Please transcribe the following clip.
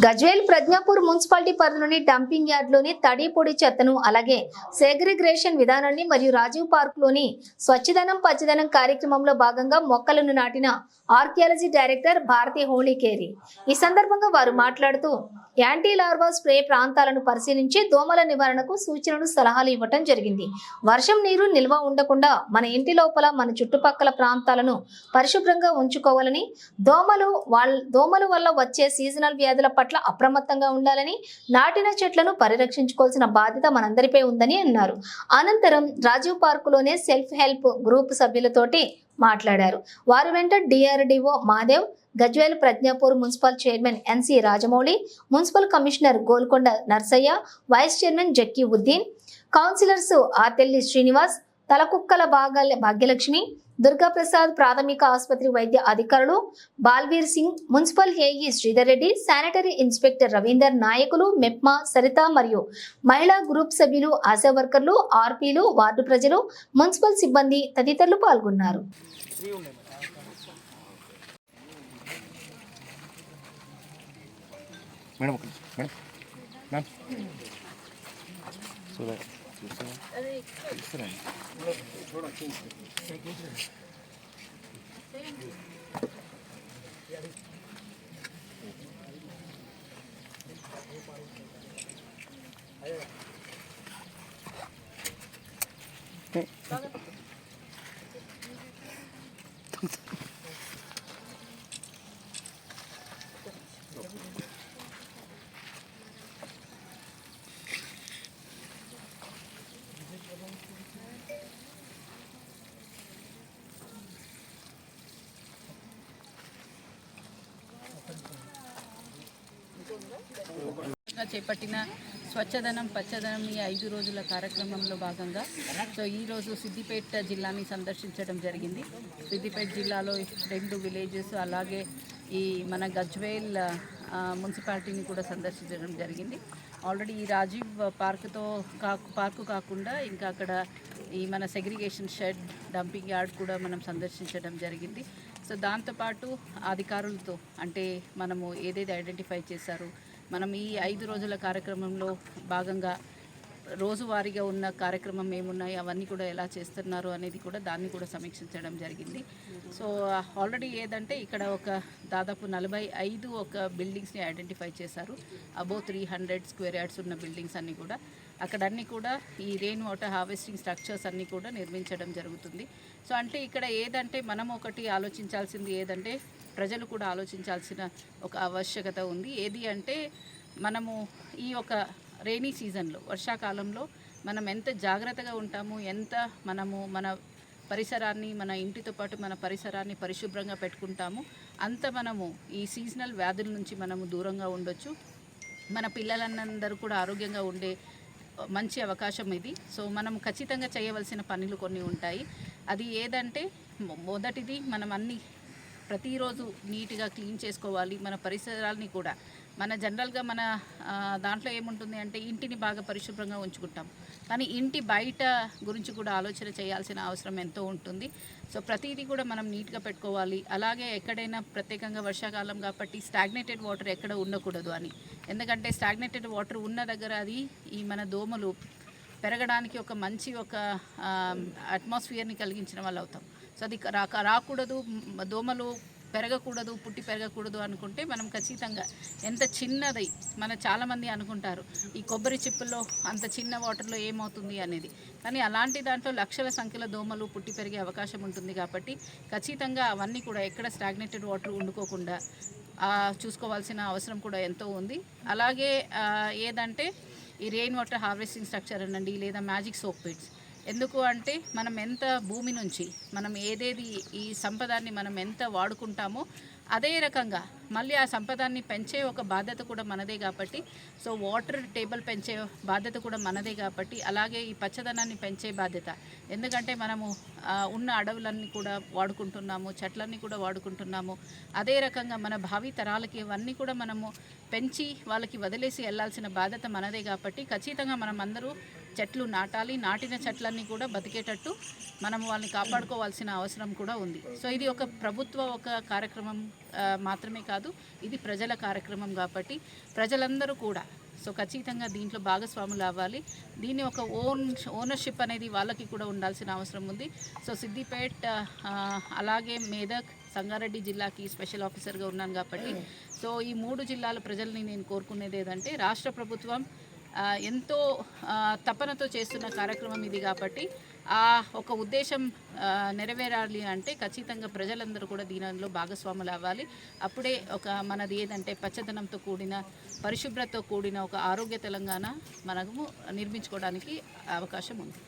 Gajwel Pragnapur municipality పరిధిలోని dumping యార్డ్లోని తడి పొడి చెత్తను అలాగే సెగ్రిగేషన్ విధానాన్ని మరియు రాజీవ్ పార్క్ లోని స్వచ్ఛదనం పచ్చదనం కార్యక్రమంలో భాగంగా మొక్కలను నాటిన ఆర్కియాలజీ డైరెక్టర్ భారతి హోళీకేరి. ఈ సందర్భంగా వారు మాట్లాడుతూ యాంటీ లార్వా స్ప్రే ప్రాంతాలను పరిశీలించి దోమల నివారణకు సూచనలు సలహాలు ఇవ్వటం జరిగింది. వర్షం నీరు నిల్వ ఉండకుండా మన ఇంటి లోపల మన చుట్టుపక్కల ప్రాంతాలను పరిశుభ్రంగా ఉంచుకోవాలని, దోమలు వల్ల వచ్చే సీజనల్ వ్యాధుల పట్ల అప్రమత్తంగా ఉండాలని, నాటిన చెట్లను పరిరక్షించుకోవాల్సిన బాధ్యత మనందరిపై ఉందని అన్నారు. అనంతరం రాజీవ్ పార్కులోనే సెల్ఫ్ హెల్ప్ గ్రూప్ సభ్యులతోటి మాట్లాడారు. వారి వెంట DRDO Madev, Gajwel Pragnapur municipal chairman NC Rajamouli, municipal commissioner Golkonda Narsaiah, vice chairman Zaki Uddin, councillors Atelli Srinivas, Talakukkala Bhagyalakshmi, Durgaprasad, ప్రాథమిక ఆసుపత్రి వైద్య అధికారులు Balveer Singh, municipal AE Sridhar Reddy, sanitary inspector Ravinder, నాయకులు మెప్మా, సరిత మరియు మహిళా గ్రూప్ సభ్యులు, ఆశా వర్కర్లు, ఆర్పీలు, వార్డు ప్రజలు, మున్సిపల్ సిబ్బంది తదితరులు పాల్గొన్నారు. చేపట్టిన స్వచ్ఛదనం పచ్చదనం ఈ 5 రోజుల కార్యక్రమంలో భాగంగా ఈరోజు సిద్దిపేట జిల్లాని సందర్శించడం జరిగింది. సిద్దిపేట జిల్లాలో 2 విలేజెస్ అలాగే ఈ మన గజ్వేల్ మున్సిపాలిటీని కూడా సందర్శించడం జరిగింది. ఆల్రెడీ ఈ రాజీవ్ పార్కు కాకుండా ఇంకా అక్కడ ఈ మన సెగ్రిగేషన్ షెడ్, డంపింగ్ యార్డ్ కూడా మనం సందర్శించడం జరిగింది. దాంతోపాటు అధికారులతో అంటే మనము ఏదైతే ఐడెంటిఫై చేశారో మనం ఈ 5 రోజుల కార్యక్రమంలో భాగంగా రోజువారీగా ఉన్న కార్యక్రమం ఏమున్నాయి అవన్నీ కూడా ఎలా చేస్తున్నారు అనేది కూడా దాన్ని కూడా సమీక్షించడం జరిగింది. ఆల్రెడీ ఏదంటే ఇక్కడ ఒక దాదాపు 45 బిల్డింగ్స్ని ఐడెంటిఫై చేశారు. అబోవ్ 300 స్క్వేర్ యార్డ్స్ ఉన్న బిల్డింగ్స్ అన్నీ కూడా అక్కడన్నీ కూడా ఈ రెయిన్ వాటర్ హార్వెస్టింగ్ స్ట్రక్చర్స్ అన్నీ కూడా నిర్మించడం జరుగుతుంది. అంటే ఇక్కడ ఏదంటే మనం ఒకటి ఆలోచించాల్సింది ఏదంటే ప్రజలు కూడా ఆలోచించాల్సిన ఒక ఆవశ్యకత ఉంది. ఏది అంటే మనము ఈ ఒక రెయినీ సీజన్లో, వర్షాకాలంలో మనం ఎంత జాగ్రత్తగా ఉంటాము, ఎంత మనము మన పరిసరాన్ని, మన ఇంటితో పాటు మన పరిసరాన్ని పరిశుభ్రంగా పెట్టుకుంటాము, అంత మనము ఈ సీజనల్ వ్యాధుల నుంచి మనము దూరంగా ఉండొచ్చు. మన పిల్లలందరూ కూడా ఆరోగ్యంగా ఉండే మంచి అవకాశం ఇది. మనం ఖచ్చితంగా చేయవలసిన పనులు కొన్ని ఉంటాయి. అది ఏదంటే మొదటిది మనం ప్రతిరోజు నీట్గా క్లీన్ చేసుకోవాలి. మన పరిసరాలని కూడా మన జనరల్గా మన దాంట్లో ఏముంటుంది అంటే ఇంటిని బాగా పరిశుభ్రంగా ఉంచుకుంటాం, కానీ ఇంటి బయట గురించి కూడా ఆలోచన చేయాల్సిన అవసరం ఎంతో ఉంటుంది. ప్రతిదీ కూడా మనం నీట్గా పెట్టుకోవాలి. అలాగే ఎక్కడైనా ప్రత్యేకంగా వర్షాకాలం కాబట్టి స్టాగ్నేటెడ్ వాటర్ ఎక్కడ ఉండకూడదు అని, ఎందుకంటే స్టాగ్నేటెడ్ వాటర్ ఉన్న దగ్గర అది ఈ మన దోమలు పెరగడానికి ఒక మంచి అట్మాస్ఫియర్ని కలిగించిన వాళ్ళు అవుతాం. అది రాకూడదు, దోమలు పెరగకూడదు, పుట్టి పెరగకూడదు అనుకుంటే మనం ఖచ్చితంగా ఎంత చిన్నది, చాలామంది అనుకుంటారు ఈ కొబ్బరి చిప్పుల్లో అంత చిన్న వాటర్లో ఏమవుతుంది అనేది, కానీ అలాంటి దాంట్లో లక్షల సంఖ్యలో దోమలు పుట్టి పెరిగే అవకాశం ఉంటుంది. కాబట్టి ఖచ్చితంగా అవన్నీ కూడా ఎక్కడ స్టాగ్నేటెడ్ వాటర్ ఉండుకోకుండా చూసుకోవాల్సిన అవసరం కూడా ఎంతో ఉంది. అలాగే ఏదంటే ఈ రెయిన్ వాటర్ హార్వెస్టింగ్ స్ట్రక్చర్ అనండి, లేదా మ్యాజిక్ సోప్ పిట్స్. ఎందుకు అంటే మనం ఎంత భూమి నుంచి మనం ఏదేది ఈ సంపదాన్ని మనం ఎంత వాడుకుంటామో అదే రకంగా మళ్ళీ ఆ సంపదాన్ని పెంచే ఒక బాధ్యత కూడా మనదే కాబట్టి, వాటర్ టేబుల్ పెంచే బాధ్యత కూడా మనదే కాబట్టి, అలాగే ఈ పచ్చదనాన్ని పెంచే బాధ్యత. ఎందుకంటే మనము ఉన్న అడవులన్నీ కూడా వాడుకుంటున్నాము, చెట్లన్నీ కూడా వాడుకుంటున్నాము. అదే రకంగా మన భావి తరాలకి ఇవన్నీ కూడా మనము పెంచి వాళ్ళకి వదిలేసి వెళ్ళాల్సిన బాధ్యత మనదే కాబట్టి ఖచ్చితంగా మనం అందరూ చెట్లు నాటాలి, నాటిన చెట్లన్నీ కూడా బతికేటట్టు మనం వాళ్ళని కాపాడుకోవాల్సిన అవసరం కూడా ఉంది. సో ఇది ఒక ఒక కార్యక్రమం మాత్రమే కాదు, ఇది ప్రజల కార్యక్రమం కాబట్టి ప్రజలందరూ కూడా సో ఖచ్చితంగా దీంట్లో భాగస్వాములు అవ్వాలి. దీన్ని ఒక ఓనర్షిప్ అనేది వాళ్ళకి కూడా ఉండాల్సిన అవసరం ఉంది. సో సిద్దిపేట్ అలాగే మేదక్, సంగారెడ్డి జిల్లాకి స్పెషల్ ఆఫీసర్గా ఉన్నాను కాబట్టి సో ఈ 3 జిల్లాల ప్రజల్ని నేను కోరుకునేది ఏదంటే రాష్ట్ర ప్రభుత్వం ఎంతో తపనతో చేస్తున్న కార్యక్రమం ఇది కాబట్టి ఒక ఉద్దేశం నెరవేరాలి అంటే ఖచ్చితంగా ప్రజలందరూ కూడా దీనిలో భాగస్వాములు అవ్వాలి. అప్పుడే మనది ఏదంటే పచ్చదనంతో కూడిన, పరిశుభ్రతతో కూడిన ఒక ఆరోగ్య తెలంగాణ మనము నిర్మించుకోవడానికి అవకాశం ఉంది.